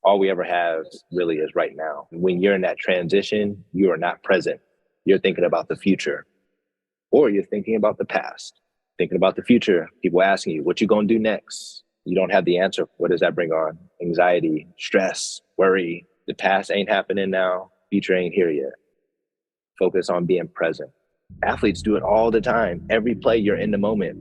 all we ever have really is right now. When you're in that transition, you are not present. You're thinking about the future, or you're thinking about the past. Thinking about the future, people asking you, what you gonna do next? You don't have the answer. What does that bring on? Anxiety, stress, worry. The past ain't happening now. Future ain't here yet. Focus on being present. Athletes do it all the time. Every play, you're in the moment,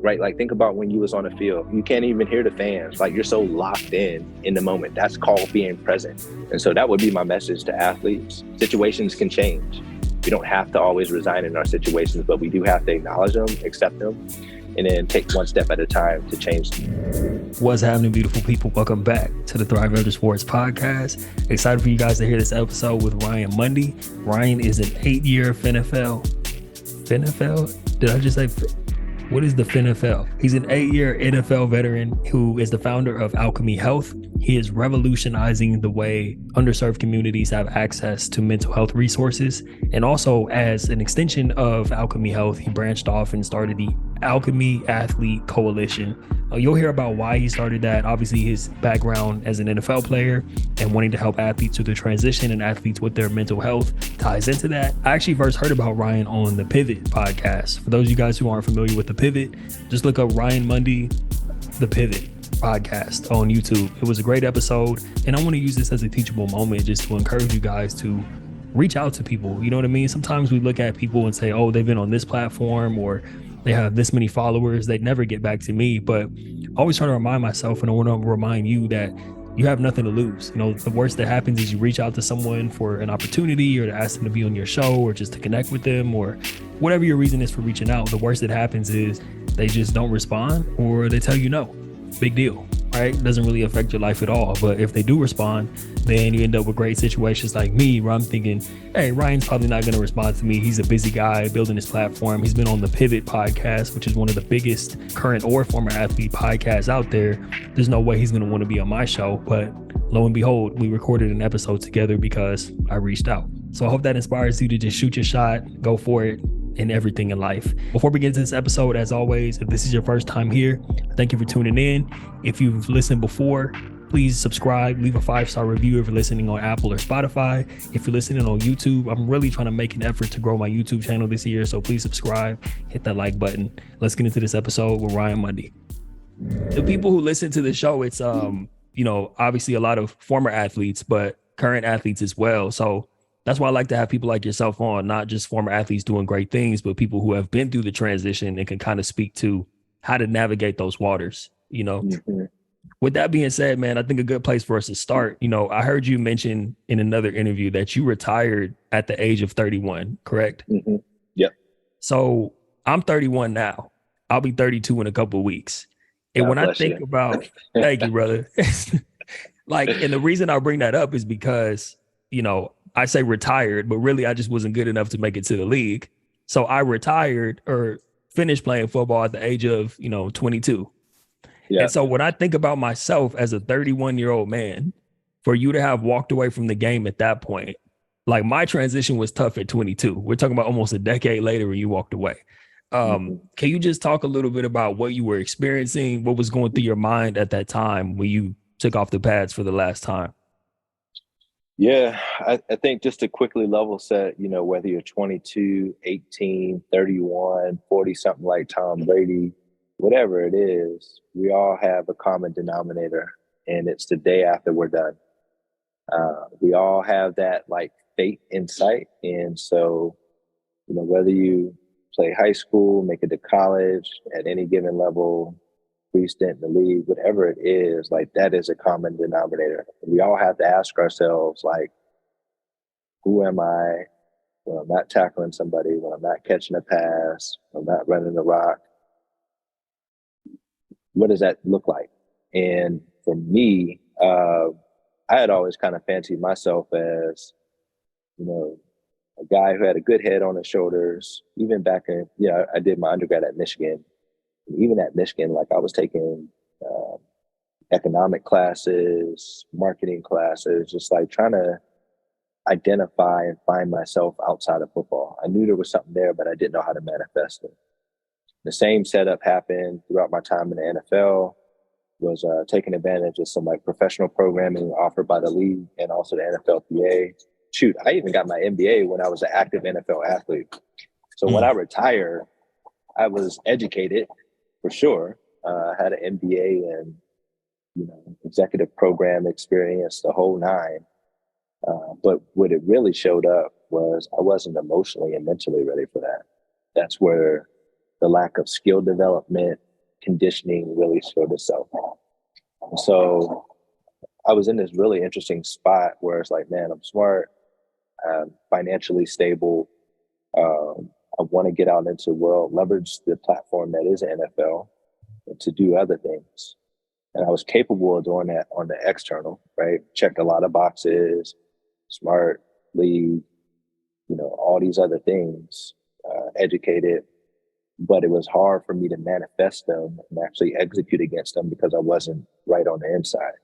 right? Like, think about when you was on the field. You can't even hear the fans. Like, you're so locked in the moment. That's called being present. And so that would be my message to athletes. Situations can change. We don't have to always resign in our situations, but we do have to acknowledge them, accept them, and then take one step at a time to change them. What's happening, beautiful people? Welcome back to the ThriveAfterSports podcast. Excited for you guys to hear this episode with Ryan Mundy. Ryan is an 8-year NFL? Did I just say? What is the NFL? He's an 8-year NFL veteran who is the founder of Alkeme Health. He is revolutionizing the way underserved communities have access to mental health resources. And also, as an extension of Alkeme Health, he branched off and started the Alchemy Athlete Coalition. You'll hear about why he started that. Obviously, his background as an NFL player and wanting to help athletes through the transition and athletes with their mental health ties into that. I actually first heard about Ryan on the Pivot podcast. For those of you guys who aren't familiar with the Pivot, just look up Ryan Mundy, the Pivot podcast on YouTube. It was a great episode, and I want to use this as a teachable moment just to encourage you guys to reach out to people. You know what I mean? Sometimes we look at people and say, oh, they've been on this platform or they have this many followers, they never get back to me. But I always try to remind myself, and I want to remind you that you have nothing to lose. You know, the worst that happens is you reach out to someone for an opportunity or to ask them to be on your show or just to connect with them or whatever your reason is for reaching out. The worst that happens is they just don't respond or they tell you no. Big deal, right? Doesn't really affect your life at all. But if they do respond, then you end up with great situations like me, where I'm thinking, hey, Ryan's probably not going to respond to me. He's a busy guy building his platform. He's been on the Pivot podcast, which is one of the biggest current or former athlete podcasts out there. There's no way he's going to want to be on my show. But lo and behold, we recorded an episode together because I reached out. So I hope that inspires you to just shoot your shot, go for it, in everything in life. Before we get into this episode, as always, if this is your first time here, thank you for tuning in. If you've listened before, please subscribe, leave a 5-star review if you're listening on Apple or Spotify. If you're listening on YouTube, I'm really trying to make an effort to grow my YouTube channel this year, so please subscribe, hit that like button. Let's get into this episode with Ryan Mundy. The people who listen to the show, it's obviously a lot of former athletes, but current athletes as well. So that's why I like to have people like yourself on, not just former athletes doing great things, but people who have been through the transition and can kind of speak to how to navigate those waters, you know. Mm-hmm. With that being said, man, I think a good place for us to start, I heard you mention in another interview that you retired at the age of 31, correct? Mm-hmm. Yep. So I'm 31 now. I'll be 32 in a couple of weeks. And when I think about, thank you, brother. And the reason I bring that up is because, I say retired, but really I just wasn't good enough to make it to the league. So I retired or finished playing football at the age of, 22. Yeah. And so when I think about myself as a 31-year-old man, for you to have walked away from the game at that point, like my transition was tough at 22. We're talking about almost a decade later when you walked away. Can you just talk a little bit about what you were experiencing, what was going through your mind at that time when you took off the pads for the last time? Yeah, I think just to quickly level set, whether you're 22, 18, 31, 40, something like Tom Brady, whatever it is, we all have a common denominator, and it's the day after we're done. We all have that fate in sight. And so, whether you play high school, make it to college at any given level, brief stint in the league, whatever it is, that is a common denominator. We all have to ask ourselves, who am I when I'm not tackling somebody, when I'm not catching a pass, when I'm not running a rock? What does that look like? And for me, I had always kind of fancied myself as, a guy who had a good head on his shoulders. Even back in, I did my undergrad at Michigan. Even at Michigan, I was taking economic classes, marketing classes, just trying to identify and find myself outside of football. I knew there was something there, but I didn't know how to manifest it. The same setup happened throughout my time in the NFL. was taking advantage of some like professional programming offered by the league and also the NFLPA. Shoot, I even got my MBA when I was an active NFL athlete. So when I retired, I was educated for sure. I had an MBA and, executive program experience, the whole nine. But what it really showed up was I wasn't emotionally and mentally ready for that. That's where the lack of skill development, conditioning really showed itself. And so I was in this really interesting spot where it's like, man, I'm smart, I'm financially stable. I want to get out into the world, leverage the platform that is NFL and to do other things. And I was capable of doing that on the external, right? Checked a lot of boxes, smart, lead, all these other things, educated. But it was hard for me to manifest them and actually execute against them because I wasn't right on the inside.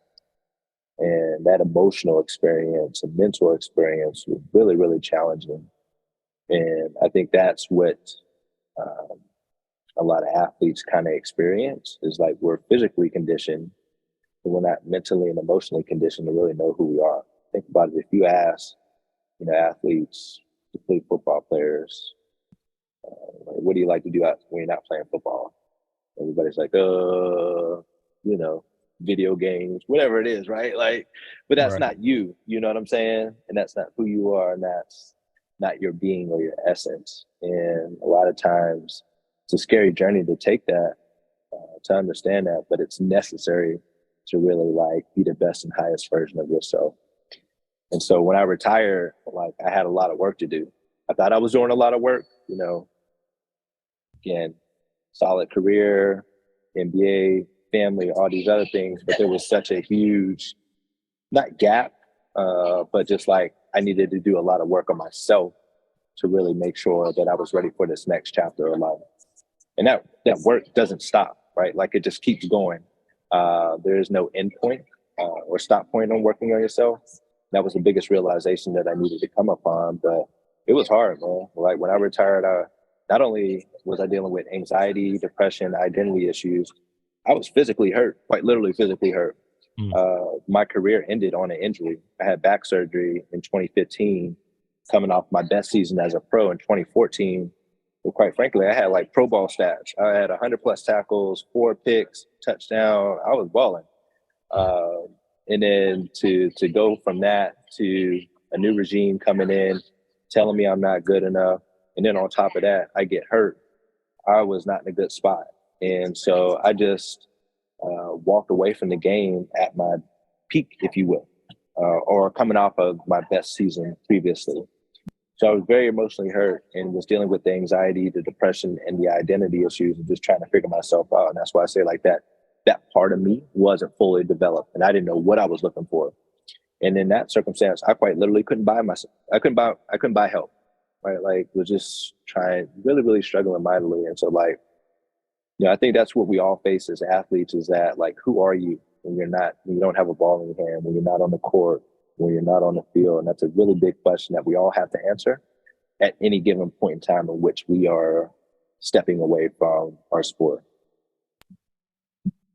And that emotional experience and mental experience was really, really challenging. And I think that's what a lot of athletes kind of experience is like we're physically conditioned, but we're not mentally and emotionally conditioned to really know who we are. Think about it. If you ask, athletes, complete football players, what do you like to do when you're not playing football? Everybody's like, video games, whatever it is, right? Like, but that's Right. not you, you know what I'm saying? And that's not who you are, and that's not your being or your essence. And a lot of times it's a scary journey to take that, to understand that, but it's necessary to really like be the best and highest version of yourself. And so when I retired, like I had a lot of work to do. I thought I was doing a lot of work, again, solid career, MBA, family, all these other things, but there was such a huge, not gap, but just like I needed to do a lot of work on myself to really make sure that I was ready for this next chapter of life. And that work doesn't stop, right? Like it just keeps going. There is no end point or stop point on working on yourself. That was the biggest realization that I needed to come upon, but it was hard, man. Like when I retired, not only was I dealing with anxiety, depression, identity issues, I was physically hurt, quite literally physically hurt. My career ended on an injury. I had back surgery in 2015, coming off my best season as a pro in 2014. But quite frankly, I had like Pro Bowl stats. I had 100 plus tackles, 4 picks, touchdown. I was balling. And then to go from that to a new regime coming in, telling me I'm not good enough. And then on top of that, I get hurt. I was not in a good spot. And so I just walked away from the game at my peak, if you will, or coming off of my best season previously. So I was very emotionally hurt and was dealing with the anxiety, the depression, and the identity issues and just trying to figure myself out. And that's why I say like that part of me wasn't fully developed and I didn't know what I was looking for. And in that circumstance, I quite literally couldn't buy myself. I couldn't buy help, right? Like was just trying, really, really struggling mightily. And so like, I think that's what we all face as athletes is that like, who are you when you don't have a ball in your hand, when you're not on the court, when you're not on the field? And that's a really big question that we all have to answer at any given point in time in which we are stepping away from our sport.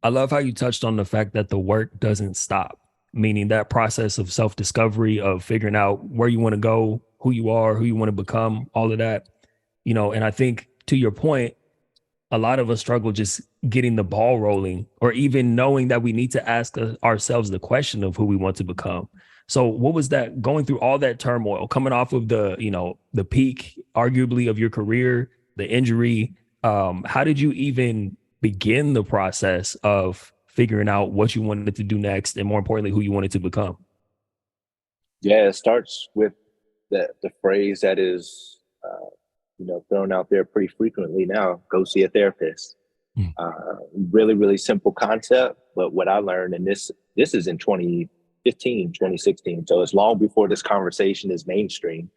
I love how you touched on the fact that the work doesn't stop, meaning that process of self-discovery, of figuring out where you want to go, who you are, who you want to become, all of that, and I think to your point, a lot of us struggle just getting the ball rolling or even knowing that we need to ask ourselves the question of who we want to become. So what was that going through all that turmoil, coming off of the peak, arguably, of your career, the injury? How did you even begin the process of figuring out what you wanted to do next and more importantly, who you wanted to become? Yeah, it starts with the phrase that is, thrown out there pretty frequently now, go see a therapist. Really, really simple concept. But what I learned, and this is in 2015, 2016. So it's long before this conversation is mainstream.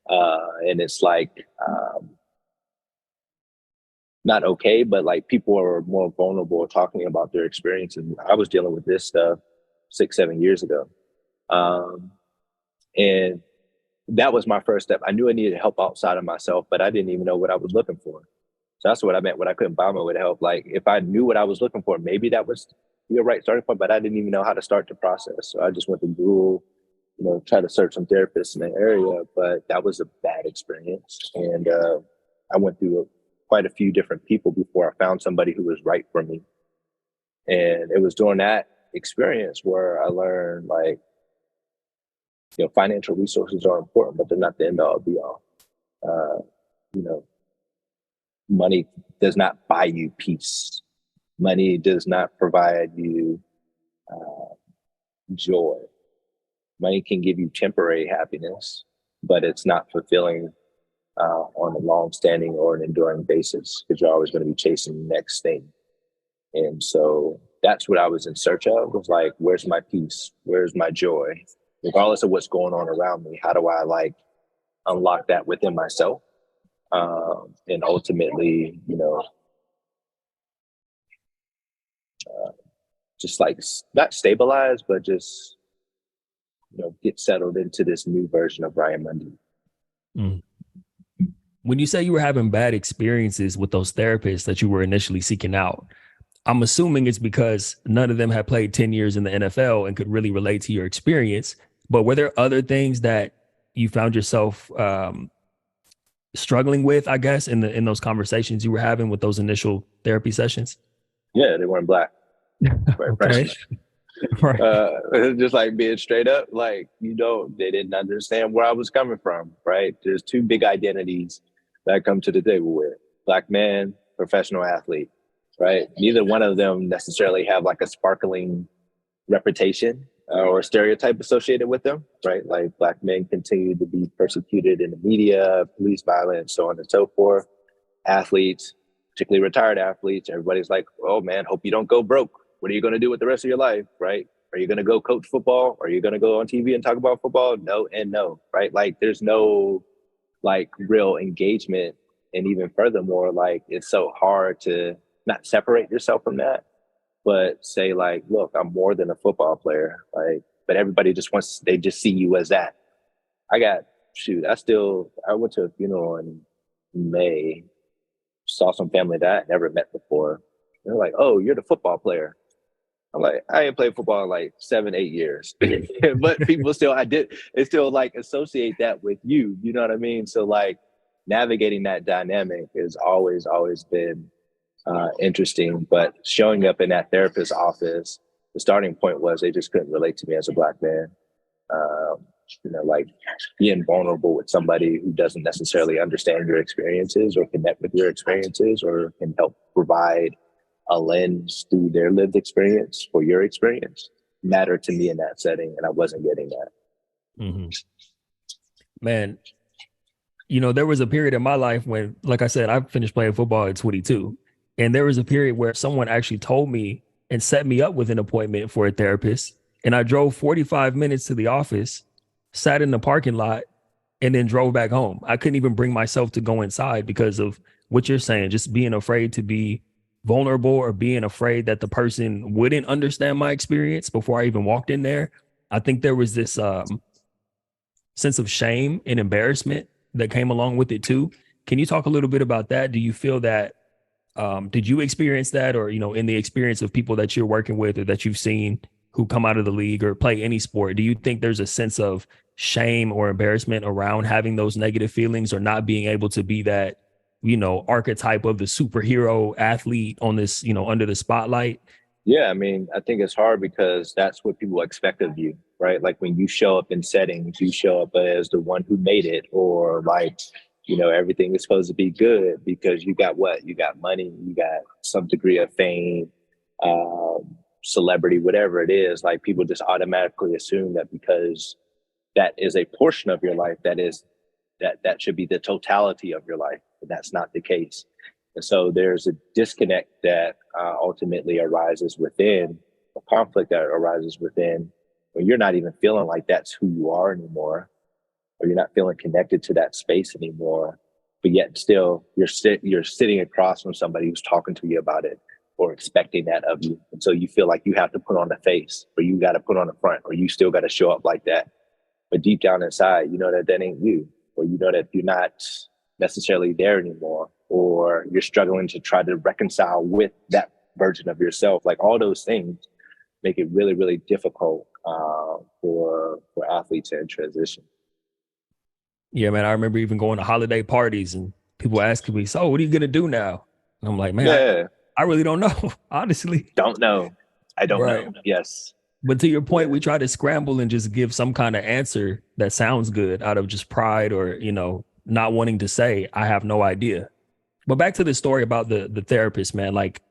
And it's like, not okay, but like people are more vulnerable talking about their experiences. I was dealing with this stuff 6-7 years ago. And that was my first step. I knew I needed help outside of myself, but I didn't even know what I was looking for. So that's what I meant when I couldn't buy my way to help. Like if I knew what I was looking for, maybe that was be a right starting point, but I didn't even know how to start the process. So I just went to Google, try to search some therapists in the area, but that was a bad experience. And I went through quite a few different people before I found somebody who was right for me. And it was during that experience where I learned, like, financial resources are important, but they're not the end all be all. Money does not buy you peace. Money does not provide you joy. Money can give you temporary happiness, but it's not fulfilling on a long-standing or an enduring basis, because you're always going to be chasing the next thing. And so that's what I was in search of, was like, where's my peace? Where's my joy? Regardless of what's going on around me, how do I unlock that within myself? And ultimately, just not stabilize, but just, get settled into this new version of Ryan Mundy. Mm. When you say you were having bad experiences with those therapists that you were initially seeking out, I'm assuming it's because none of them had played 10 years in the NFL and could really relate to your experience. But were there other things that you found yourself struggling with, I guess, in those conversations you were having with those initial therapy sessions? Yeah, they weren't Black. Okay. Right. Just like being straight up, they didn't understand where I was coming from, right? There's two big identities that I come to the table with: Black man, professional athlete, right? Neither one of them necessarily have like a sparkling reputation or stereotype associated with them, right? Like, Black men continue to be persecuted in the media, police violence, so on and so forth. Athletes, particularly retired athletes, everybody's like, oh man, hope you don't go broke. What are you going to do with the rest of your life, right? Are you going to go coach football? Are you going to go on TV and talk about football? No and no, right? Like, there's no real engagement. And even furthermore, it's so hard to not separate yourself from that, but say look, I'm more than a football player. But everybody they just see you as that. I went to a funeral in May, saw some family that I never met before. They're like, oh, you're the football player. I'm like, I ain't played football in 7-8 years, but people still, associate that with you. You know what I mean? So navigating that dynamic has always been interesting. But showing up in that therapist's office, the starting point was they just couldn't relate to me as a Black man. Being vulnerable with somebody who doesn't necessarily understand your experiences or connect with your experiences or can help provide a lens through their lived experience for your experience mattered to me in that setting. And I wasn't getting that. Mm-hmm. Man, there was a period in my life when, like I said, I finished playing football at 22. And there was a period where someone actually told me and set me up with an appointment for a therapist. And I drove 45 minutes to the office, sat in the parking lot, and then drove back home. I couldn't even bring myself to go inside because of what you're saying, just being afraid to be vulnerable or being afraid that the person wouldn't understand my experience before I even walked in there. I think there was this sense of shame and embarrassment that came along with it too. Can you talk a little bit about that? Do you feel that, did you experience that, or, in the experience of people that you're working with or that you've seen who come out of the league or play any sport, do you think there's a sense of shame or embarrassment around having those negative feelings or not being able to be that, archetype of the superhero athlete on this, under the spotlight? Yeah, I mean, I think it's hard because that's what people expect of you, right? Like, when you show up in settings, you show up as the one who made it, or everything is supposed to be good because you got what? You got money, you got some degree of fame, celebrity, whatever it is. People just automatically assume that because that is a portion of your life, that should be the totality of your life. But that's not the case. And so there's a disconnect that ultimately arises within, a conflict that arises within, when you're not even feeling like that's who you are anymore, or you're not feeling connected to that space anymore, but yet still you're sitting across from somebody who's talking to you about it or expecting that of you. And so you feel like you have to put on the face, or you got to put on the front, or you still got to show up like that. But deep down inside, you know that ain't you, or you know that you're not necessarily there anymore, or you're struggling to try to reconcile with that version of yourself. All those things make it really, really difficult for athletes in transition. Yeah, man. I remember even going to holiday parties and people asking me, "So, what are you gonna do now?" And I'm like, "Man, Yeah, I really don't know, honestly." don't know. I don't Right. know. Yes. But to your point, Yeah. we try to scramble and just give some kind of answer that sounds good out of just pride or, not wanting to say, I have no idea. But back to the story about the therapist, man, like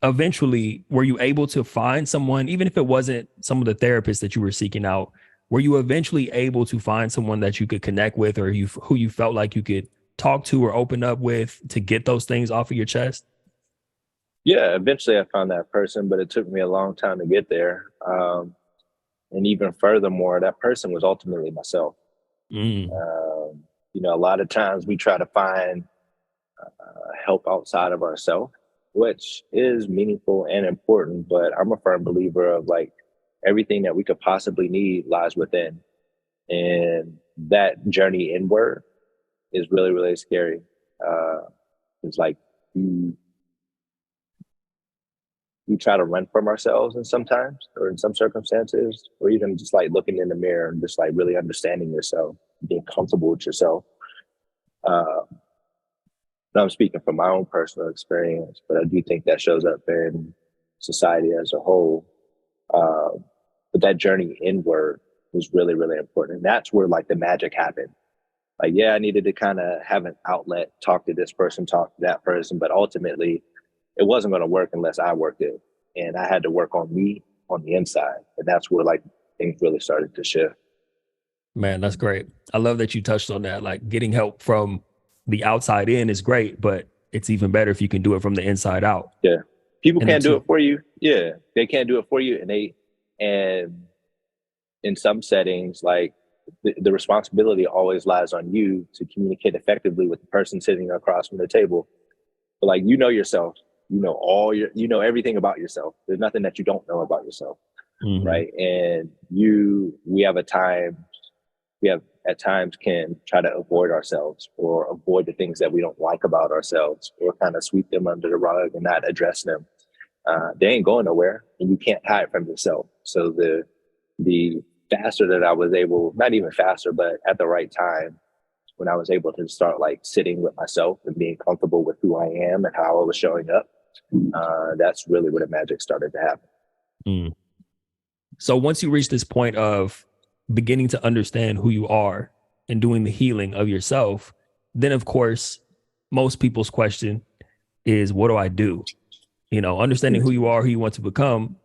eventually, were you able to find someone, even if it wasn't some of the therapists that you were seeking out, were you eventually able to find someone that you could connect with or who you felt like you could talk to or open up with to get those things off of your chest? Yeah, eventually I found that person, but it took me a long time to get there. And even furthermore, that person was ultimately myself. Mm, A lot of times we try to find help outside of ourselves, which is meaningful and important, but I'm a firm believer of like everything that we could possibly need lies within. And that journey inward is really, really scary. It's like you we try to run from ourselves and sometimes or in some circumstances, or even just like looking in the mirror and just like really understanding yourself, being comfortable with yourself. Uh, now I'm speaking from my own personal experience, but I do think that shows up in society as a whole. But that journey inward was really, really important. And that's where like the magic happened. Like, yeah, I needed to kind of have an outlet, talk to this person, talk to that person, but ultimately it wasn't going to work unless I worked it. And I had to work on me on the inside. And that's where like things really started to shift. man, that's great. I love that you touched on that. Like getting help from the outside in is great, but it's even better if you can do it from the inside out. Yeah. People And then can't do too, it for you. Yeah. They can't do it for you. And in some settings, like the responsibility always lies on you to communicate effectively with the person sitting across from the table. But like, you know yourself, you know everything about yourself. There's nothing that you don't know about yourself. mhm. Right. And we have at times can try to avoid ourselves or avoid the things that we don't like about ourselves or kind of sweep them under the rug and not address them. They ain't going nowhere and you can't hide from yourself. So the faster that I was able, not even faster, but at the right time, when I was able to start like sitting with myself and being comfortable with who I am and how I was showing up, that's really where the magic started to happen. Mm. So once you reach this point of beginning to understand who you are and doing the healing of yourself, then of course, most people's question is, what do I do? Understanding who you are, who you want to become.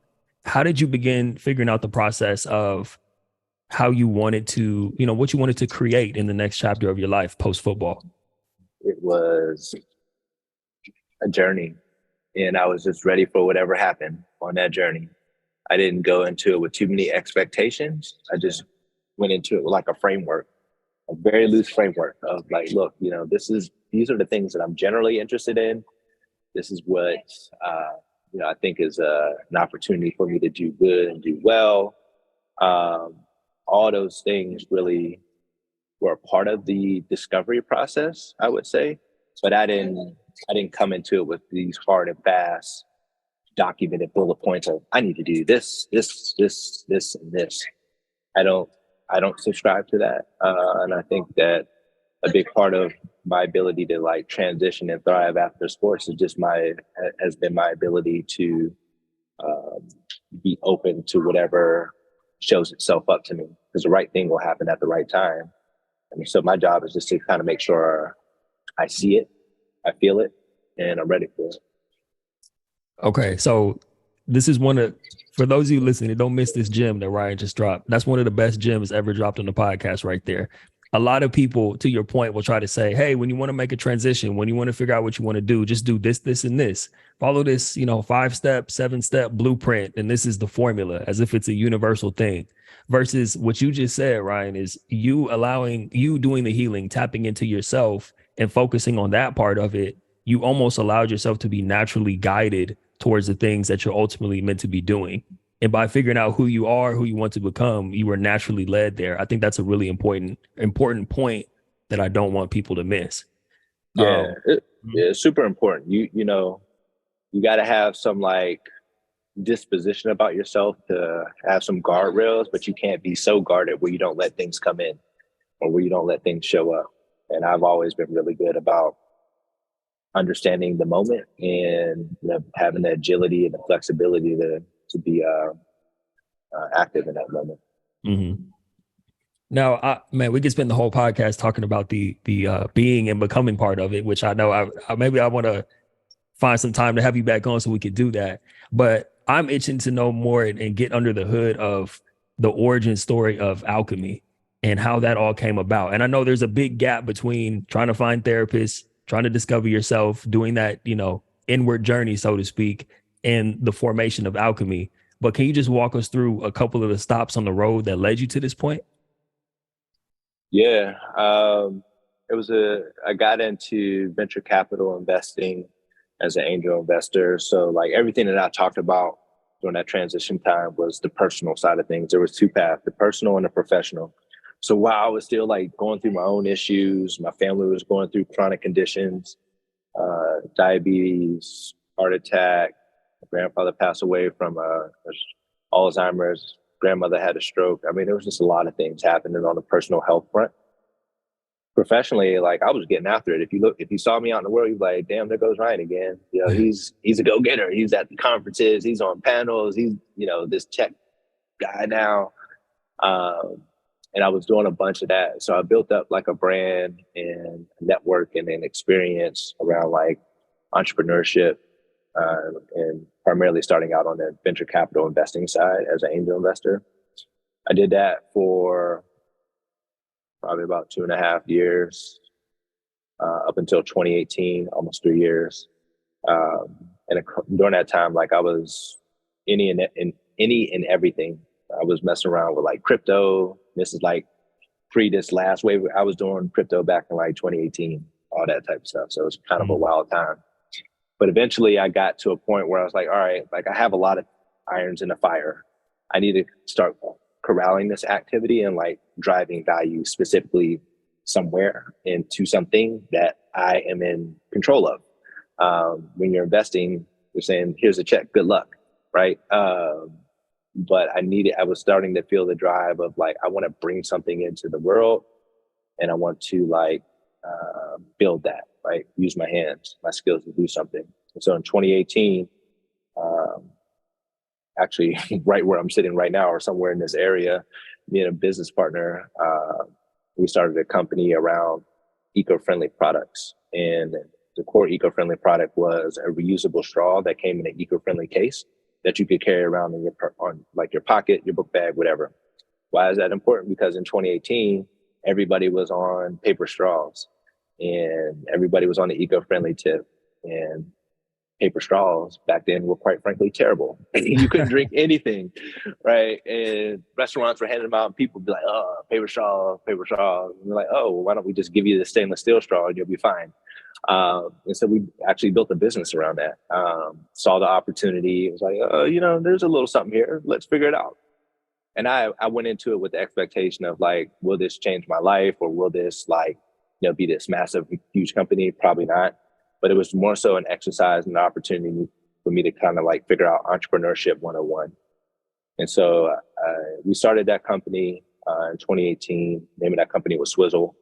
How did you begin figuring out the process of how you wanted to, what you wanted to create in the next chapter of your life post football? It was a journey, and I was just ready for whatever happened on that journey. I didn't go into it with too many expectations. I just went into it with like a framework, a very loose framework of like, look, these are the things that I'm generally interested in. This is what, I think is an opportunity for me to do good and do well. All those things really were a part of the discovery process, I would say, but I didn't come into it with these hard and fast documented bullet points of I need to do this, and this. I don't subscribe to that, and I think that a big part of my ability to like transition and thrive after sports has been my ability to be open to whatever shows itself up to me because the right thing will happen at the right time. And so my job is just to kind of make sure I see it, I feel it, and I'm ready for it. Okay. So this is for those of you listening, don't miss this gem that Ryan just dropped. That's one of the best gems ever dropped on the podcast right there. A lot of people, to your point, will try to say, hey, when you want to make a transition, when you want to figure out what you want to do, just do this, this, and this. Follow this, 5-step, 7-step blueprint. And this is the formula, as if it's a universal thing. Versus what you just said, Ryan, is you doing the healing, tapping into yourself and focusing on that part of it. You almost allowed yourself to be naturally guided towards the things that you're ultimately meant to be doing. And by figuring out who you are, who you want to become, you were naturally led there. I think that's a really important point that I don't want people to miss. Yeah, it's super important. You got to have some like disposition about yourself to have some guardrails, but you can't be so guarded where you don't let things come in or where you don't let things show up. And I've always been really good about understanding the moment and having the agility and the flexibility to be active in that moment. Mm-hmm. Now, man, we could spend the whole podcast talking about the being and becoming part of it, which I know maybe I want to find some time to have you back on so we could do that. But I'm itching to know more and get under the hood of the origin story of Alchemy and how that all came about. And I know there's a big gap between trying to find therapists, trying to discover yourself, doing that, inward journey, so to speak, and the formation of Alchemy. But can you just walk us through a couple of the stops on the road that led you to this point? Yeah. I got into venture capital investing as an angel investor. So like everything that I talked about during that transition time was the personal side of things. There was two paths, the personal and the professional. So while I was still like going through my own issues, my family was going through chronic conditions, diabetes, heart attack. My grandfather passed away from Alzheimer's. Grandmother had a stroke. I mean, there was just a lot of things happening on the personal health front. Professionally, like I was getting after it. If you saw me out in the world, you'd be like, damn, there goes Ryan again. He's a go-getter. He's at the conferences, he's on panels, he's, this tech guy now. And I was doing a bunch of that. So I built up like a brand and network and an experience around like entrepreneurship, and primarily starting out on the venture capital investing side as an angel investor. I did that for probably about 2.5 years, up until 2018, almost 3 years. And during that time, like I was any and everything. I was messing around with like crypto. This is like this last wave. I was doing crypto back in like 2018, all that type of stuff. So it was kind of a wild time. But eventually I got to a point where I was like, all right, like I have a lot of irons in the fire. I need to start corralling this activity and like driving value specifically somewhere into something that I am in control of. When you're investing, you're saying, here's a check, good luck, right? But I was starting to feel the drive of like, I want to bring something into the world and I want to like build that, right? Use my hands, my skills to do something. And so in 2018, actually right where I'm sitting right now or somewhere in this area, me and a business partner, we started a company around eco-friendly products. And the core eco-friendly product was a reusable straw that came in an eco-friendly case that you could carry around in your pocket, your book bag, whatever. Why is that important? Because in 2018, everybody was on paper straws and everybody was on the eco-friendly tip. And paper straws back then were quite frankly terrible. You couldn't drink anything, right? And restaurants were handing them out and people would be like, oh, paper straw, paper straw. And they're like, oh, well, why don't we just give you the stainless steel straw and you'll be fine. And so we actually built a business around that. Saw the opportunity. It was like, there's a little something here. Let's figure it out. And I went into it with the expectation of like, will this change my life or will this be this massive, huge company? Probably not. But it was more so an exercise and an opportunity for me to kind of like figure out entrepreneurship 101. And so we started that company in 2018. The name of that company was Swizzle.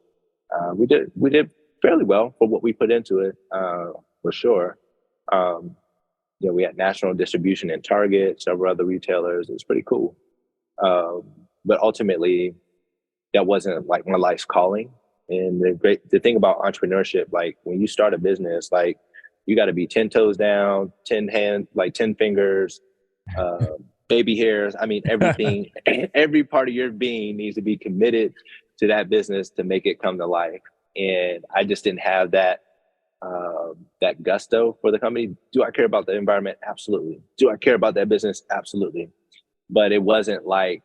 We did fairly well for what we put into it, for sure. We had national distribution in Target, several other retailers. It was pretty cool. But ultimately, that wasn't like my life's calling. And the thing about entrepreneurship, like when you start a business, like you got to be 10 toes down, 10 hands, like 10 fingers, baby hairs. I mean, everything, every part of your being needs to be committed to that business to make it come to life. And I just didn't have that gusto for the company. Do I care about the environment? Absolutely. Do I care about that business? Absolutely. But it wasn't like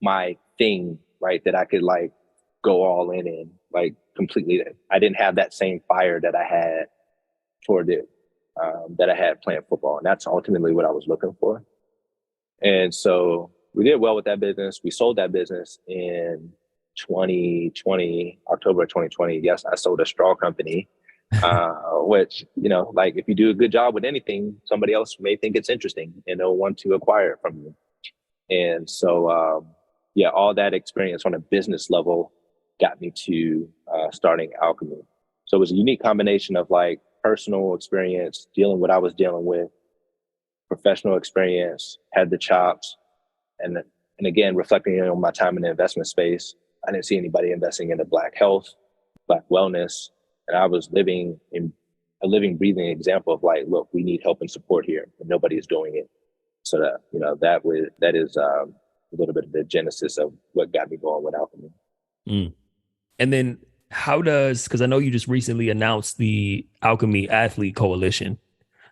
my thing, right? That I could like go all in like completely. I didn't have that same fire that I had toward it, that I had playing football. And that's ultimately what I was looking for. And so we did well with that business. We sold that business in 2020, October 2020. Yes, I sold a straw company which, like if you do a good job with anything, somebody else may think it's interesting and they'll want to acquire it from you. And so, yeah, all that experience on a business level got me to starting Alchemy. So it was a unique combination of like personal experience, dealing what I was dealing with, professional experience, had the chops, and again, reflecting on my time in the investment space, I didn't see anybody investing into Black health, Black wellness, and I was living in a living, breathing example of like, look, we need help and support here, and nobody is doing it. So that is a little bit of the genesis of what got me going with Alchemy. Mm. And then because I know you just recently announced the Alchemy Athlete Coalition.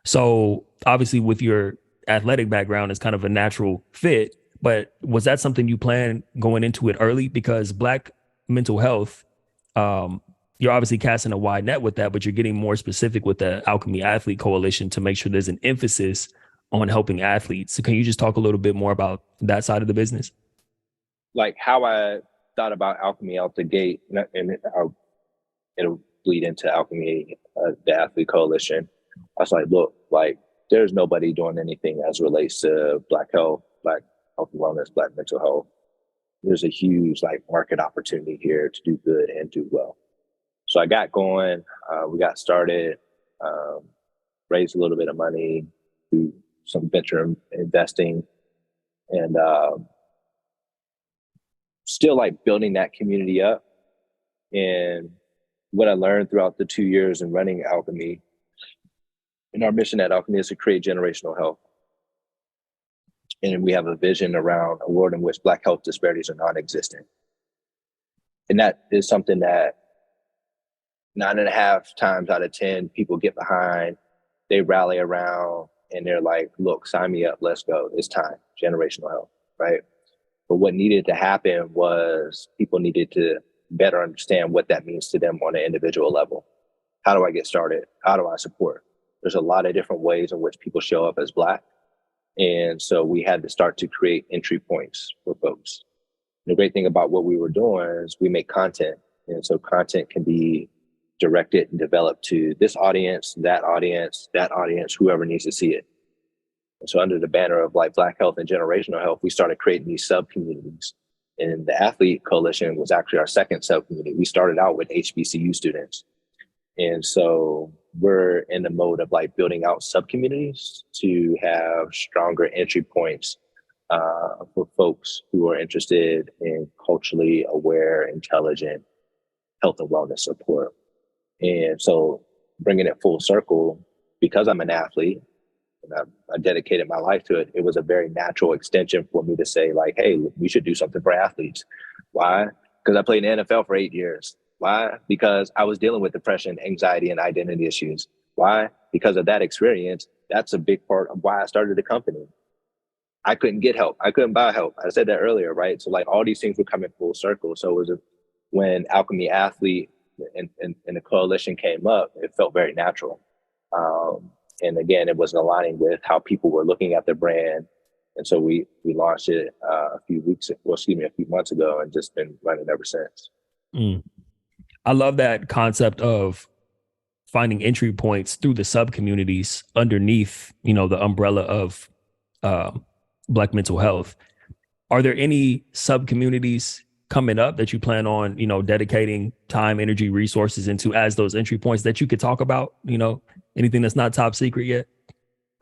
So obviously with your athletic background, it's kind of a natural fit, but was that something you planned going into it early? Because Black mental health, you're obviously casting a wide net with that, but you're getting more specific with the Alchemy Athlete Coalition to make sure there's an emphasis on helping athletes. So can you just talk a little bit more about that side of the business? Like how I thought about Alchemy out the gate, and it'll bleed into Alchemy, the Athlete Coalition. I was like, look, like there's nobody doing anything as relates to Black health, Black health and wellness, Black mental health. There's a huge like market opportunity here to do good and do well. So I got going, we got started, raised a little bit of money through some venture investing, and still like building that community up. And what I learned throughout the 2 years in running Alchemy, and our mission at Alchemy is to create generational health. And we have a vision around a world in which Black health disparities are non-existent. And that is something that 9.5 times out of 10 people get behind, they rally around, and they're like, look, sign me up, let's go, it's time, generational health, right? But what needed to happen was people needed to better understand what that means to them on an individual level. How do I get started? How do I support? There's a lot of different ways in which people show up as Black. And so we had to start to create entry points for folks. And the great thing about what we were doing is we make content. And so content can be directed and developed to this audience, that audience, whoever needs to see it. And so under the banner of like Black health and generational health, we started creating these sub-communities. And the Athlete Coalition was actually our second sub-community. We started out with HBCU students. And so we're in the mode of like building out sub-communities to have stronger entry points for folks who are interested in culturally aware, intelligent health and wellness support. And so bringing it full circle, because I'm an athlete and I dedicated my life to it, it was a very natural extension for me to say like, hey, we should do something for athletes. Why? Because I played in the NFL for 8 years. Why? Because I was dealing with depression, anxiety, and identity issues. Why? Because of that experience. That's a big part of why I started the company. I couldn't get help. I couldn't buy help. I said that earlier, right? So like all these things were coming full circle. So it was when Alchemy Athlete and the coalition came up, it felt very natural. And again, it was aligning with how people were looking at their brand. And so we launched it a few months ago, and just been running ever since. I love that concept of finding entry points through the sub communities underneath, the umbrella of Black mental health. Are there any sub communities coming up that you plan on, dedicating time, energy, resources into as those entry points that you could talk about? Anything that's not top secret yet?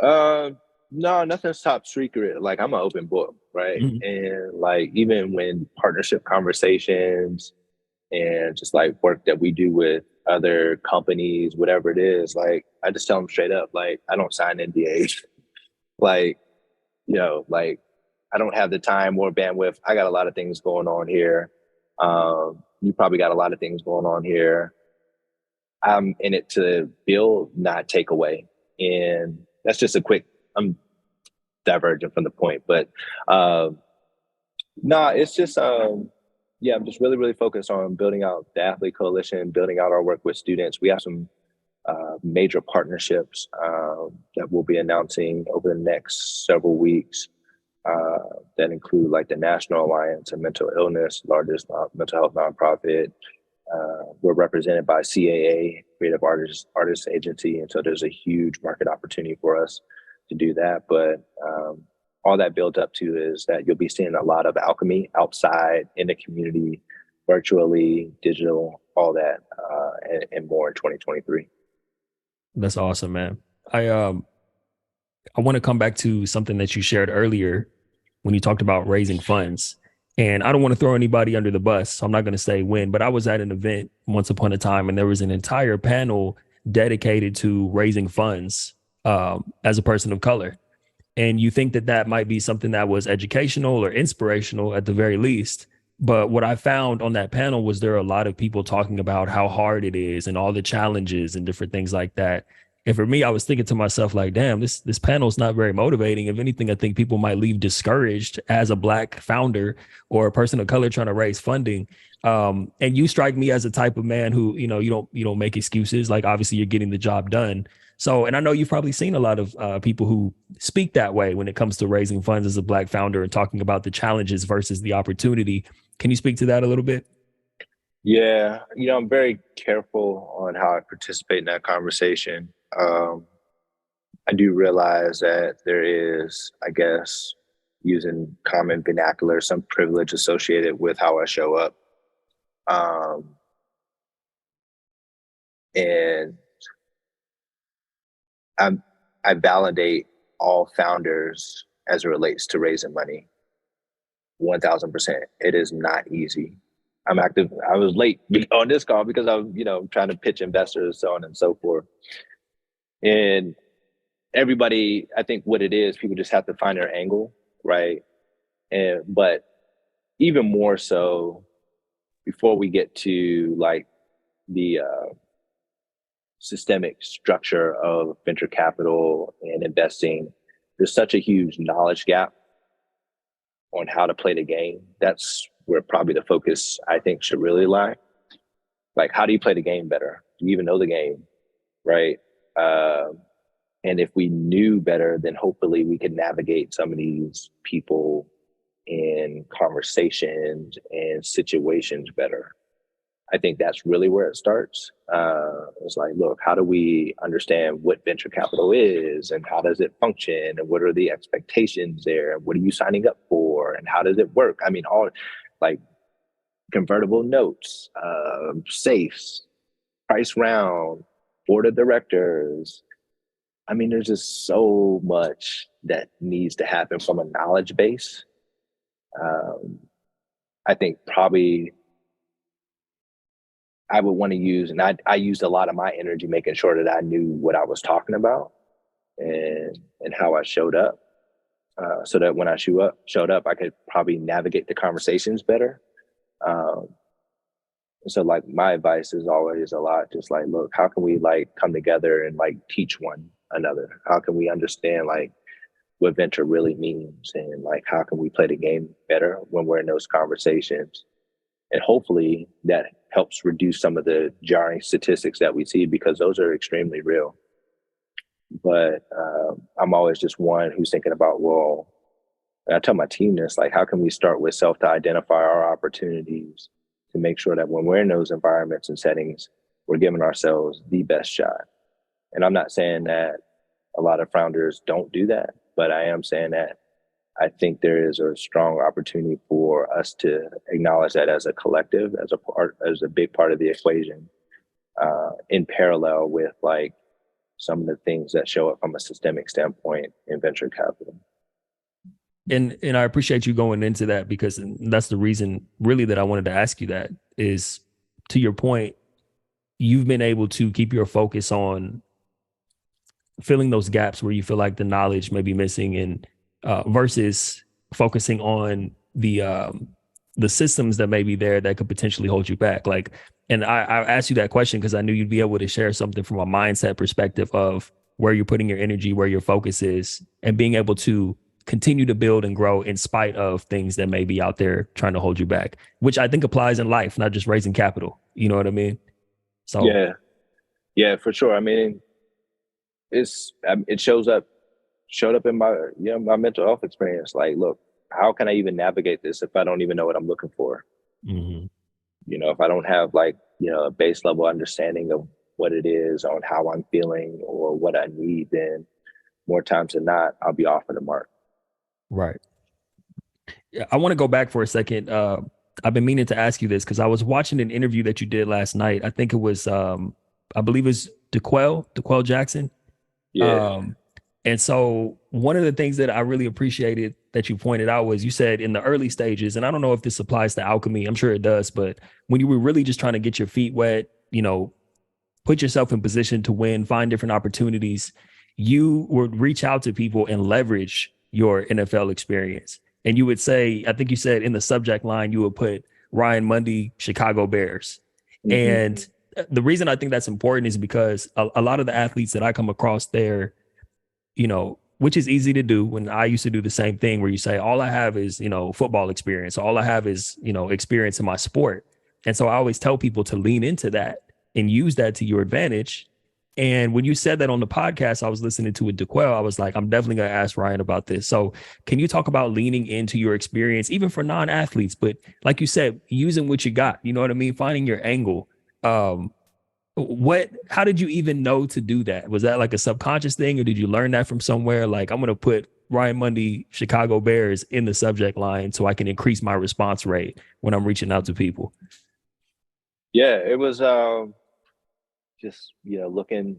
No, nothing's top secret. Like I'm an open book, right? Mm-hmm. And like even when partnership conversations and just like work that we do with other companies, whatever it is, like I just tell them straight up, like I don't sign NDAs. Like, like I don't have the time or bandwidth. I got a lot of things going on here. You probably got a lot of things going on here. I'm in it to build, not take away. And that's just I'm divergent from the point, but it's just, I'm just really, really focused on building out the Athlete Coalition, building out our work with students. We have some major partnerships that we'll be announcing over the next several weeks that include like the National Alliance of Mental Illness, largest mental health nonprofit, We're represented by CAA, Creative Artists Agency, and so there's a huge market opportunity for us to do that. But all that builds up to is that you'll be seeing a lot of Alchemy outside in the community, virtually, digital, all that, and more in 2023. That's awesome, man. I want to come back to something that you shared earlier when you talked about raising funds. And I don't want to throw anybody under the bus, so I'm not going to say when, but I was at an event once upon a time and there was an entire panel dedicated to raising funds as a person of color. And you think that that might be something that was educational or inspirational at the very least. But what I found on that panel was there are a lot of people talking about how hard it is and all the challenges and different things like that. And for me, I was thinking to myself, like, damn, this panel is not very motivating. If anything, I think people might leave discouraged as a Black founder or a person of color trying to raise funding. And you strike me as a type of man who, you don't make excuses. Like, obviously, you're getting the job done. So, and I know you've probably seen a lot of people who speak that way when it comes to raising funds as a Black founder and talking about the challenges versus the opportunity. Can you speak to that a little bit? Yeah, I'm very careful on how I participate in that conversation. I do realize that there is, I guess, using common vernacular, some privilege associated with how I show up. And I validate all founders as it relates to raising money. 1,000%. It is not easy. I'm active. I was late on this call because I was, trying to pitch investors, so on and so forth. And everybody, I think what it is, people just have to find their angle, right? But even more so, before we get to like the systemic structure of venture capital and investing, there's such a huge knowledge gap on how to play the game. That's where probably the focus, I think, should really lie. Like, how do you play the game better? Do you even know the game, right? And if we knew better, then hopefully we could navigate some of these people in conversations and situations better. I think that's really where it starts. It's like, look, how do we understand what venture capital is and how does it function and what are the expectations there? What are you signing up for and how does it work? I mean, all like convertible notes, safes, price round, board of directors. I mean, there's just so much that needs to happen from a knowledge base. I think probably I would want to use, and I used a lot of my energy making sure that I knew what I was talking about and how I showed up, so that when I showed up, I could probably navigate the conversations better. So like my advice is always a lot just like, look, how can we like come together and like teach one another? How can we understand like what venture really means and like how can we play the game better when we're in those conversations? And hopefully that helps reduce some of the jarring statistics that we see because those are extremely real. But I'm always just one who's thinking about, well, and I tell my team this, like, how can we start with self to identify our opportunities to make sure that when we're in those environments and settings, we're giving ourselves the best shot. And I'm not saying that a lot of founders don't do that, but I am saying that I think there is a strong opportunity for us to acknowledge that as a collective, as a big part of the equation, in parallel with like some of the things that show up from a systemic standpoint in venture capital. And I appreciate you going into that because that's the reason really that I wanted to ask you that is, to your point, you've been able to keep your focus on filling those gaps where you feel like the knowledge may be missing and versus focusing on the systems that may be there that could potentially hold you back. Like, and I asked you that question because I knew you'd be able to share something from a mindset perspective of where you're putting your energy, where your focus is, and being able to continue to build and grow in spite of things that may be out there trying to hold you back, which I think applies in life, not just raising capital. You know what I mean? So yeah, for sure. I mean, it showed up in my mental health experience. Like, look, how can I even navigate this if I don't even know what I'm looking for? Mm-hmm. If I don't have like, a base level understanding of what it is on how I'm feeling or what I need, then more times than not, I'll be off of the mark. Right. Yeah, I want to go back for a second. I've been meaning to ask you this because I was watching an interview that you did last night. I think it was, I believe it's DeQuell Jackson. Yeah. Um, and so one of the things that I really appreciated that you pointed out was you said in the early stages, and I don't know if this applies to Alchemy, I'm sure it does, but when you were really just trying to get your feet wet, put yourself in position to win, find different opportunities, you would reach out to people and leverage your NFL experience. And you would say, I think you said in the subject line, you would put Ryan Mundy, Chicago Bears. Mm-hmm. And the reason I think that's important is because a lot of the athletes that I come across there, which is easy to do when I used to do the same thing where you say, all I have is, football experience. All I have is, experience in my sport. And so I always tell people to lean into that and use that to your advantage. And when you said that on the podcast, I was listening to it, DeQuell, I was like, I'm definitely going to ask Ryan about this. So can you talk about leaning into your experience, even for non-athletes, but like you said, using what you got, you know what I mean? Finding your angle. How did you even know to do that? Was that like a subconscious thing, or did you learn that from somewhere? Like, I'm going to put Ryan Mundy, Chicago Bears in the subject line so I can increase my response rate when I'm reaching out to people. Yeah, it was just,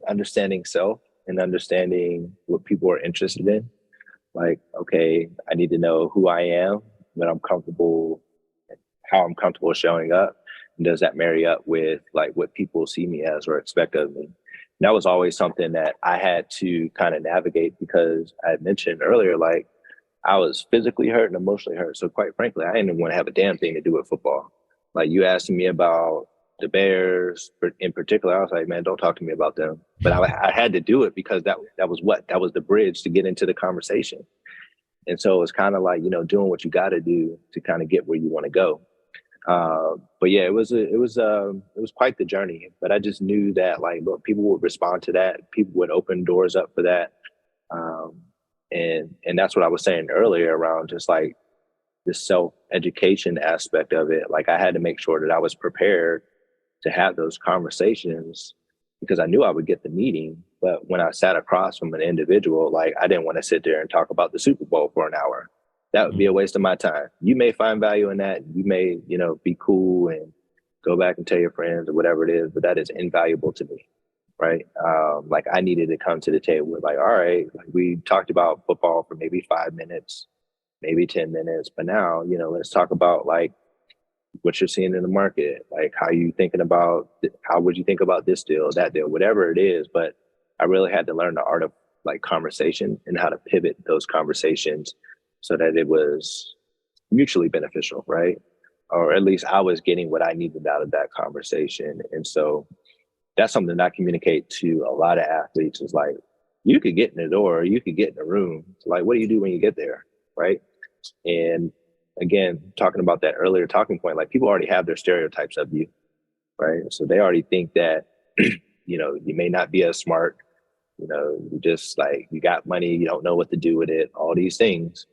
understanding self and understanding what people are interested in. Like, okay, I need to know who I am, when I'm comfortable, how I'm comfortable showing up. And does that marry up with like what people see me as or expect of me? And that was always something that I had to kind of navigate because I had mentioned earlier, like I was physically hurt and emotionally hurt. So quite frankly, I didn't want to have a damn thing to do with football. Like you asking me about the Bears in particular, I was like, man, don't talk to me about them. But I had to do it because that was the bridge to get into the conversation. And so it's kind of like, doing what you got to do to kind of get where you want to go. But yeah, it was quite the journey, but I just knew that like, look, people would respond to that. People would open doors up for that. And that's what I was saying earlier around just like the self-education aspect of it. Like I had to make sure that I was prepared to have those conversations because I knew I would get the meeting. But when I sat across from an individual, like I didn't want to sit there and talk about the Super Bowl for an hour. That would be a waste of my time. You may find value in that. You may, be cool and go back and tell your friends or whatever it is, but that is invaluable to me, right? Like I needed to come to the table with like, all right, like we talked about football for maybe 5 minutes, maybe 10 minutes, but now, let's talk about like what you're seeing in the market, like how would you think about this deal, that deal, whatever it is. But I really had to learn the art of like conversation and how to pivot those conversations so that it was mutually beneficial, right? Or at least I was getting what I needed out of that conversation. And so that's something that I communicate to a lot of athletes is like, you could get in the door, you could get in the room. Like, what do you do when you get there, right? And again, talking about that earlier talking point, like people already have their stereotypes of you, right? So they already think that, you may not be as smart, you just like, you got money, you don't know what to do with it, all these things.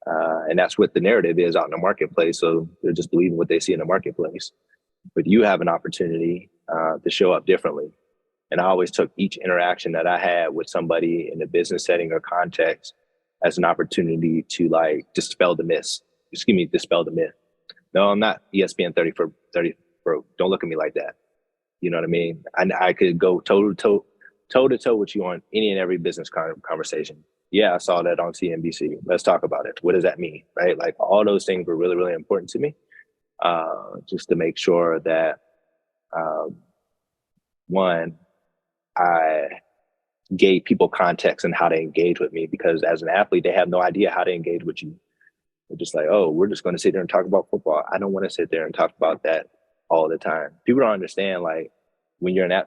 And that's what the narrative is out in the marketplace. So they're just believing what they see in the marketplace. But you have an opportunity to show up differently. And I always took each interaction that I had with somebody in a business setting or context as an opportunity to like dispel the myths. Dispel the myth. No, I'm not ESPN 30 for 30 for. Don't look at me like that. You know what I mean? I could go toe to toe with you on any and every business conversation. Yeah, I saw that on CNBC. Let's talk about it. What does that mean? Right? Like all those things were really, really important to me. Just to make sure that, one, I gave people context and how to engage with me, because as an athlete, they have no idea how to engage with you. They're just like, oh, we're just going to sit there and talk about football. I don't want to sit there and talk about that all the time. People don't understand, like, when you're an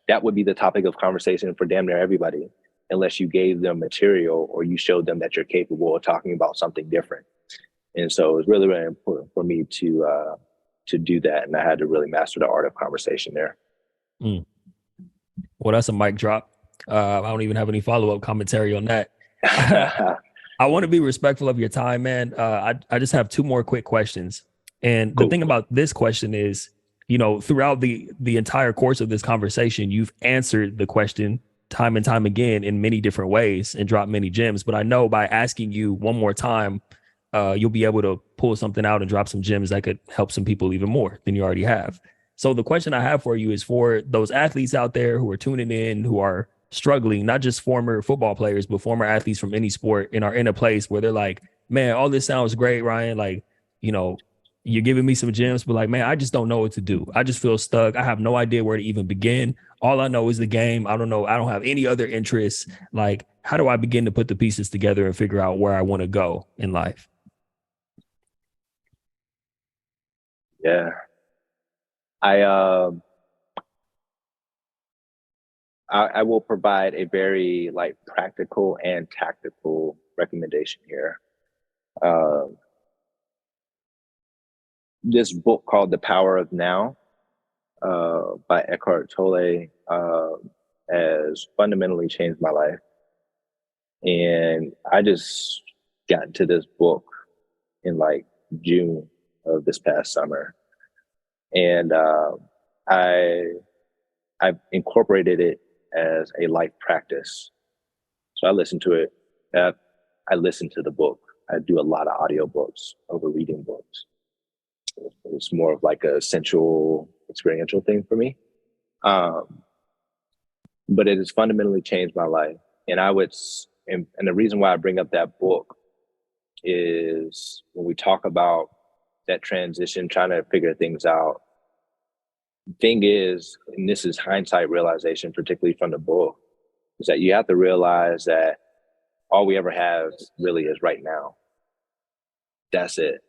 that would be the topic of conversation for damn near everybody, unless you gave them material or you showed them that you're capable of talking about something different. And so it was really, really important for me to do that. And I had to really master the art of conversation there. Mm. Well, that's a mic drop. I don't even have any follow-up commentary on that. I want to be respectful of your time, man. I just have two more quick questions. And the Cool. thing about this question is, throughout the entire course of this conversation, you've answered the question time and time again in many different ways and dropped many gems. But I know by asking you one more time, you'll be able to pull something out and drop some gems that could help some people even more than you already have. So the question I have for you is for those athletes out there who are tuning in, who are struggling, not just former football players, but former athletes from any sport, and are in a place where they're like, man, all this sounds great, Ryan. Like, you're giving me some gems, but like, man, I just don't know what to do. I just feel stuck. I have no idea where to even begin. All I know is the game. I don't know. I don't have any other interests. Like, how do I begin to put the pieces together and figure out where I want to go in life? Yeah. I will provide a very like practical and tactical recommendation here. This book called The Power of Now by Eckhart Tolle has fundamentally changed my life. And I just got into this book in like June of this past summer. And I've incorporated it as a life practice. So I listen to it. I listen to the book. I do a lot of audiobooks over reading books. It's more of like a sensual, experiential thing for me. But it has fundamentally changed my life. And and the reason why I bring up that book is when we talk about that transition, trying to figure things out. Thing is, and this is hindsight realization, particularly from the book, is that you have to realize that all we ever have really is right now. That's it.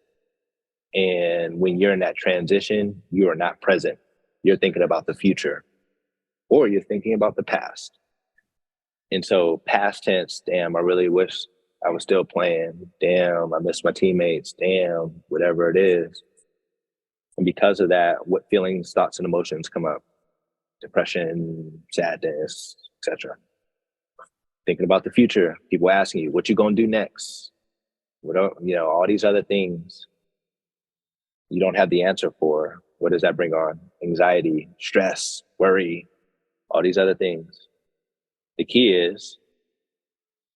And when you're in that transition, you are not present. You're thinking about the future, or you're thinking about the past. And so past tense, damn, I really wish I was still playing. Damn, I miss my teammates. Damn, whatever it is. And because of that, what feelings, thoughts, and emotions come up? Depression, sadness, etc. Thinking about the future, people asking you, what you gonna do next? All these other things you don't have the answer for. What does that bring on? Anxiety, stress, worry, all these other things. The key is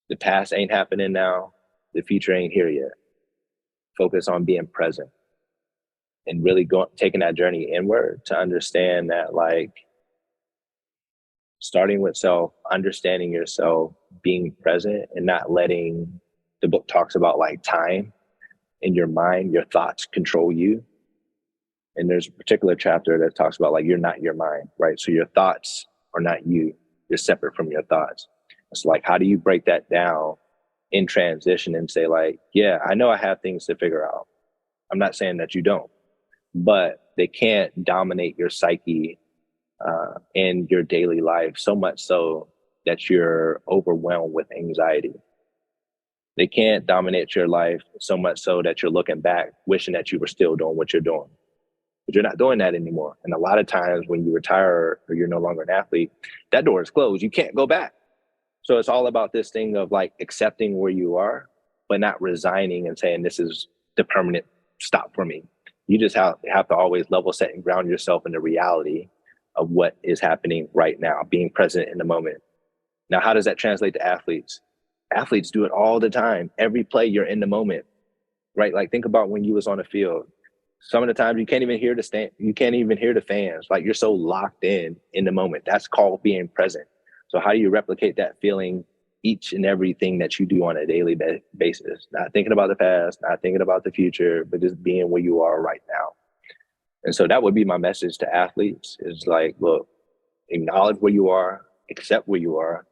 the past ain't happening now. The future ain't here yet. Focus on being present and really taking that journey inward to understand that, like, starting with self, understanding yourself, being present, and not letting, the book talks about like time in your mind, your thoughts control you. And there's a particular chapter that talks about like, you're not your mind, right? So your thoughts are not you. You're separate from your thoughts. It's like, how do you break that down in transition and say like, yeah, I know I have things to figure out. I'm not saying that you don't, but they can't dominate your psyche and your daily life so much so that you're overwhelmed with anxiety. They can't dominate your life so much so that you're looking back, wishing that you were still doing what you're doing. But you're not doing that anymore. And a lot of times when you retire or you're no longer an athlete, that door is closed. You can't go back. So it's all about this thing of like accepting where you are, but not resigning and saying this is the permanent stop for me. You just have to always level set and ground yourself in the reality of what is happening right now, being present in the moment. Now, how does that translate to athletes? Athletes do it all the time. Every play, you're in the moment, right? Like think about when you was on the field. Some of the times you can't even hear the fans. Like you're so locked in the moment. That's called being present. So how do you replicate that feeling each and everything that you do on a daily basis? Not thinking about the past, not thinking about the future, but just being where you are right now. And so that would be my message to athletes is like, look, acknowledge where you are, accept where you are,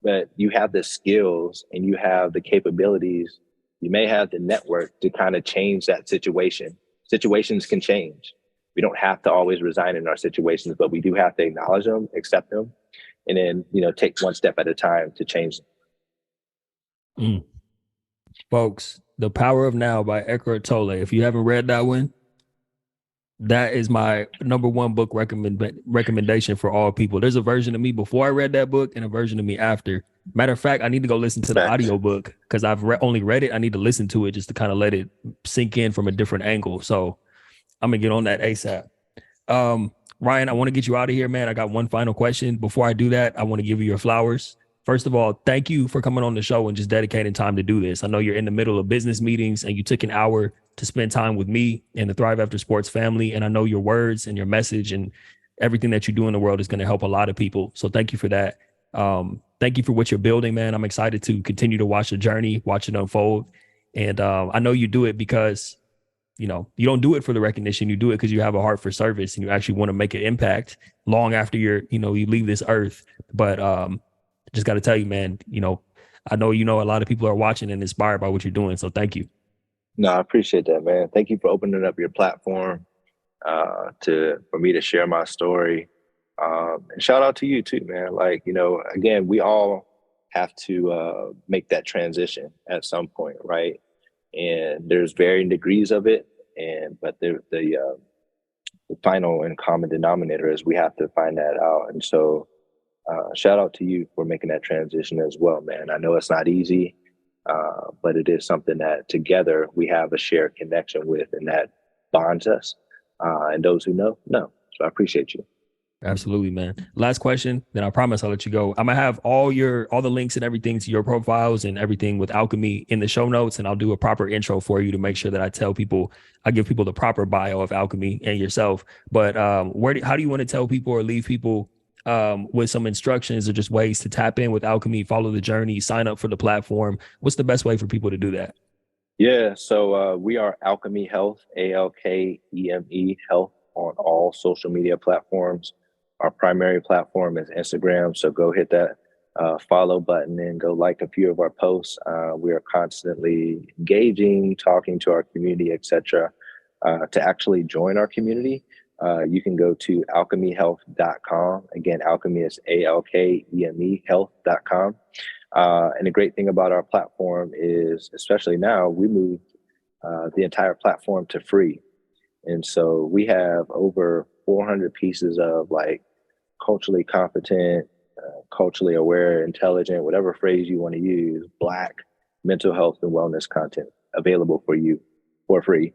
but you have the skills and you have the capabilities. You may have the network to kind of change that situation. Situations can change. We don't have to always resign in our situations, but we do have to acknowledge them, accept them, and then, take one step at a time to change them. Folks, The Power of Now by Eckhart Tolle. If you haven't read that one, that is my number one book recommendation for all people. There's a version of me before I read that book and a version of me after. Matter of fact, I need to go listen to the audiobook because I've only read it. I need to listen to it just to kind of let it sink in from a different angle. So I'm gonna get on that ASAP. Ryan, I want to get you out of here, man. I got one final question. Before I do that, I want to give you your flowers. First of all, thank you for coming on the show and just dedicating time to do this. I know you're in the middle of business meetings and you took an hour to spend time with me and the Thrive After Sports family. And I know your words and your message and everything that you do in the world is going to help a lot of people. So thank you for that. Thank you for what you're building, man. I'm excited to continue to watch the journey, watch it unfold. And I know you do it because you you don't do it for the recognition. You do it because you have a heart for service and you actually want to make an impact long after you leave this earth. But just got to tell you, man, I know a lot of people are watching and inspired by what you're doing. So thank you. No, I appreciate that, man. Thank you for opening up your platform for me to share my story. And shout out to you too, man. Like, again, we all have to make that transition at some point, right? And there's varying degrees of it, but the final and common denominator is we have to find that out. And so, shout out to you for making that transition as well, man. I know it's not easy, but it is something that together we have a shared connection with, and that bonds us. And those who know. So I appreciate you. Absolutely, man. Last question, then I promise I'll let you go. I'm gonna have all the links and everything to your profiles and everything with Alchemy in the show notes, and I'll do a proper intro for you to make sure that I give people the proper bio of Alchemy and yourself. But how do you want to tell people or leave people with some instructions or just ways to tap in with Alchemy, follow the journey, sign up for the platform? What's the best way for people to do that? Yeah, so we are Alkeme Health, Alkeme Health, on all social media platforms. Our primary platform is Instagram, so go hit that follow button and go like a few of our posts. We are constantly engaging, talking to our community, etc. To actually join our community, you can go to alchemehealth.com. Again, Alchemy is Alkeme health.com. And the great thing about our platform is, especially now, we moved the entire platform to free. And so we have over 400 pieces of culturally competent, culturally aware, intelligent, whatever phrase you want to use, Black mental health and wellness content available for you for free.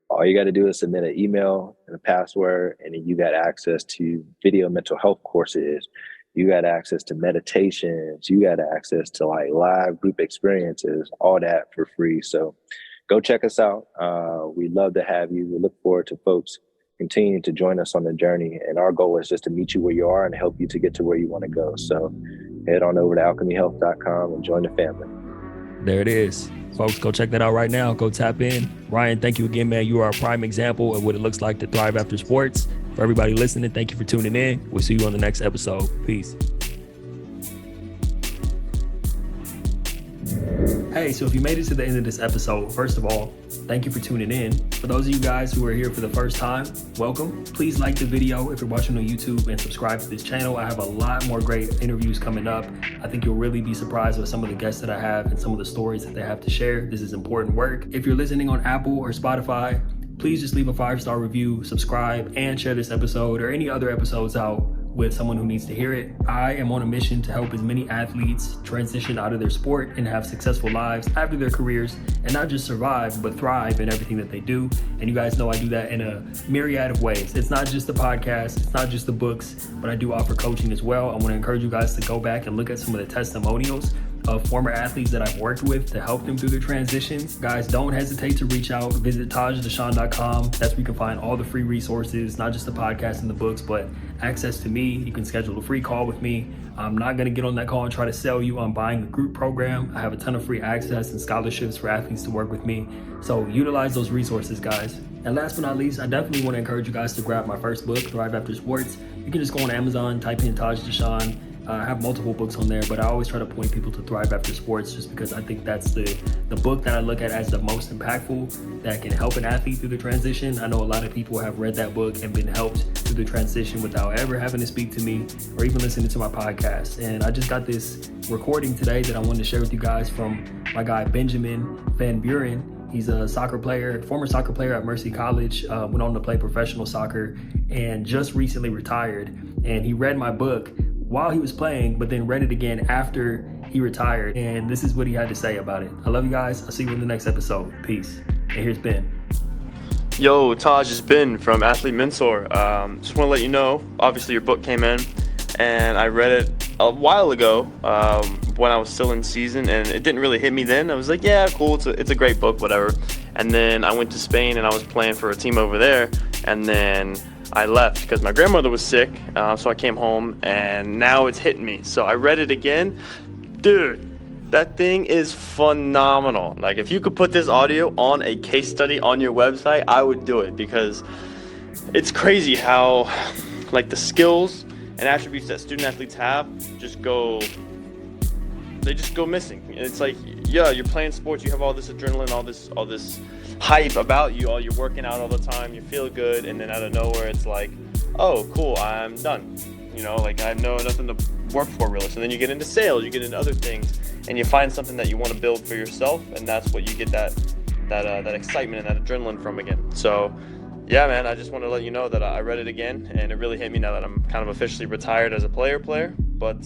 All you got to do is submit an email and a password, and then you got access to video mental health courses. You got access to meditations. You got access to live group experiences, all that for free. So go check us out. We'd love to have you. We look forward to folks continuing to join us on the journey. And our goal is just to meet you where you are and help you to get to where you want to go. So head on over to alchemehealth.com and join the family. There it is. Folks, go check that out right now. Go tap in. Ryan, thank you again, man. You are a prime example of what it looks like to thrive after sports. For everybody listening, thank you for tuning in. We'll see you on the next episode. Peace. Hey, so if you made it to the end of this episode, first of all, thank you for tuning in. For those of you guys who are here for the first time, welcome. Please like the video if you're watching on YouTube and subscribe to this channel. I have a lot more great interviews coming up. I think you'll really be surprised with some of the guests that I have and some of the stories that they have to share. This is important work. If you're listening on Apple or Spotify, please just leave a 5-star review, subscribe, and share this episode or any other episodes out with someone who needs to hear it. I am on a mission to help as many athletes transition out of their sport and have successful lives after their careers, and not just survive, but thrive in everything that they do. And you guys know I do that in a myriad of ways. It's not just the podcast, it's not just the books, but I do offer coaching as well. I want to encourage you guys to go back and look at some of the testimonials of former athletes that I've worked with to help them through their transitions. Guys, don't hesitate to reach out. Visit tajdeshawn.com. That's where you can find all the free resources, not just the podcast and the books, but access to me. You can schedule a free call with me. I'm not going to get on that call and try to sell you on buying a group program. I have a ton of free access and scholarships for athletes to work with me. So utilize those resources, guys. And last but not least, I definitely want to encourage you guys to grab my first book, Thrive After Sports. You can just go on Amazon, type in Taj Deshawn. I have multiple books on there, but I always try to point people to Thrive After Sports just because I think that's the book that I look at as the most impactful that can help an athlete through the transition. I know a lot of people have read that book and been helped through the transition without ever having to speak to me or even listening to my podcast. And I just got this recording today that I wanted to share with you guys from my guy, Benjamin Van Buren. He's a soccer player, former soccer player at Mercy College, went on to play professional soccer and just recently retired. And he read my book while he was playing, but then read it again after he retired. And this is what he had to say about it. I love you guys. I'll see you in the next episode. Peace. And here's Ben. Yo, Taj, it's Ben from Athlete Mentor. Just want to let you know, obviously your book came in, and I read it a while ago when I was still in season, and it didn't really hit me then. I was like, yeah, cool, it's a great book, whatever. And then I went to Spain, and I was playing for a team over there, and then I left because my grandmother was sick, so I came home, and now it's hitting me. So I read it again. Dude, that thing is phenomenal. Like, if you could put this audio on a case study on your website, I would do it, because it's crazy how, like, the skills and attributes that student athletes have just go missing. And it's like, yeah, you're playing sports, you have all this adrenaline, all this hype about you, you're working out all the time, you feel good, and then out of nowhere it's like, oh, cool, I'm done. You know, like, I have nothing to work for, really. So then you get into sales, you get into other things, and you find something that you want to build for yourself, and that's what you get that excitement and that adrenaline from again. So, yeah, man, I just want to let you know that I read it again, and it really hit me now that I'm kind of officially retired as a player. But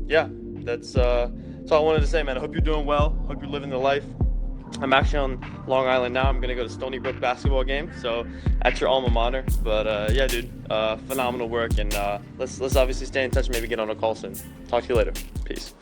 yeah, that's all I wanted to say, man. I hope you're doing well. Hope you're living the life. I'm actually on Long Island now. I'm gonna go to Stony Brook basketball game, so at your alma mater. But yeah, dude, phenomenal work, and let's obviously stay in touch. Maybe get on a call soon. Talk to you later. Peace.